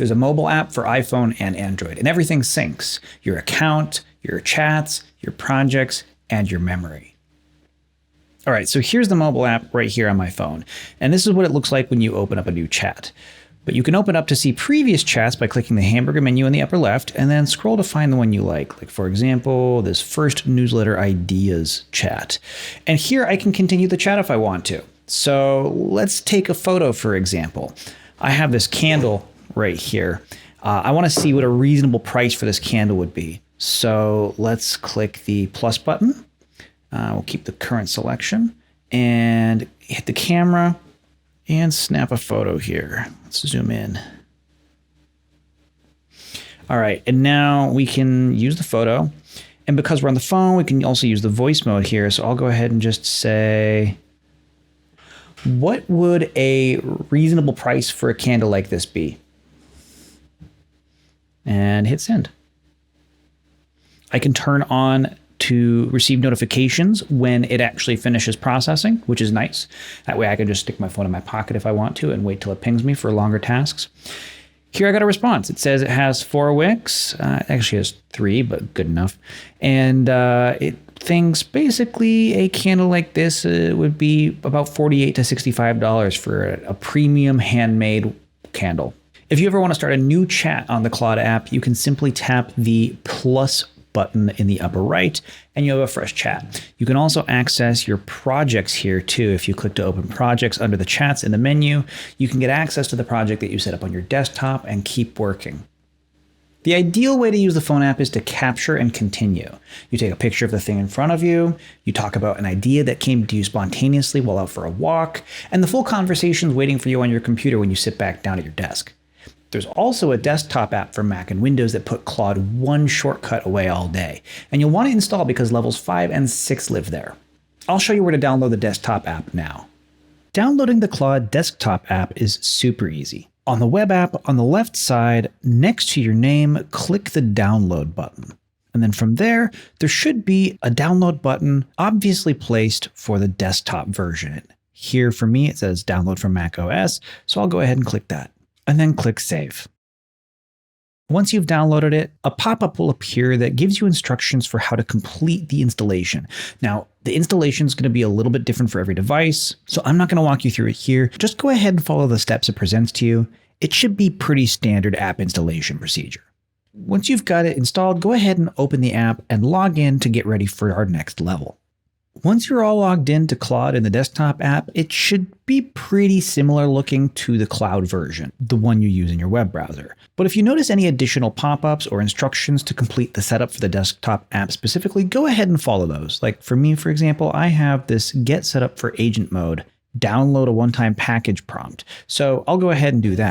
There's a mobile app for iPhone and Android, and everything syncs: your account, your chats, your projects, and your memory. All right, so here's the mobile app right here on my phone, and this is what it looks like when you open up a new chat. But you can open up to see previous chats by clicking the hamburger menu in the upper left and then scroll to find the one you like. Like, for example, this first newsletter ideas chat. And here I can continue the chat if I want to. So let's take a photo, for example. I have this candle right here. I want to see what a reasonable price for this candle would be. So let's click the plus button. We'll keep the current selection and hit the camera and snap a photo here. Let's zoom in. All right, and now we can use the photo. And because we're on the phone, we can also use the voice mode here. So I'll go ahead and just say, what would a reasonable price for a candle like this be? And hit send. I can turn on to receive notifications when it actually finishes processing, which is nice. That way I can just stick my phone in my pocket if I want to and wait till it pings me for longer tasks. Here I got a response. It says it has 4 wicks. It actually has 3, but good enough. And it thinks basically a candle like this would be about $48 to $65 for a premium handmade candle. If you ever want to start a new chat on the Claude app, you can simply tap the plus button in the upper right and you'll have a fresh chat. You can also access your projects here too. If you click to open projects under the chats in the menu, you can get access to the project that you set up on your desktop and keep working. The ideal way to use the phone app is to capture and continue. You take a picture of the thing in front of you, you talk about an idea that came to you spontaneously while out for a walk, and the full conversation is waiting for you on your computer when you sit back down at your desk. There's also a desktop app for Mac and Windows that put Claude one shortcut away all day, and you'll want to install because levels 5 and 6 live there. I'll show you where to download the desktop app now. Downloading the Claude desktop app is super easy. On the web app, on the left side, next to your name, click the download button. And then from there should be a download button obviously placed for the desktop version. Here for me, it says download from Mac OS, so I'll go ahead and click that. And then click Save. Once you've downloaded it, a pop-up will appear that gives you instructions for how to complete the installation. Now, the installation is going to be a little bit different for every device, so I'm not going to walk you through it here. Just go ahead and follow the steps it presents to you. It should be pretty standard app installation procedure. Once you've got it installed, go ahead and open the app and log in to get ready for our next level. Once you're all logged in to Claude in the desktop app, it should be pretty similar looking to the cloud version, the one you use in your web browser. But if you notice any additional pop-ups or instructions to complete the setup for the desktop app specifically, go ahead and follow those. Like for me, for example, I have this get set up for agent mode, download a one-time package prompt. So I'll go ahead and do that.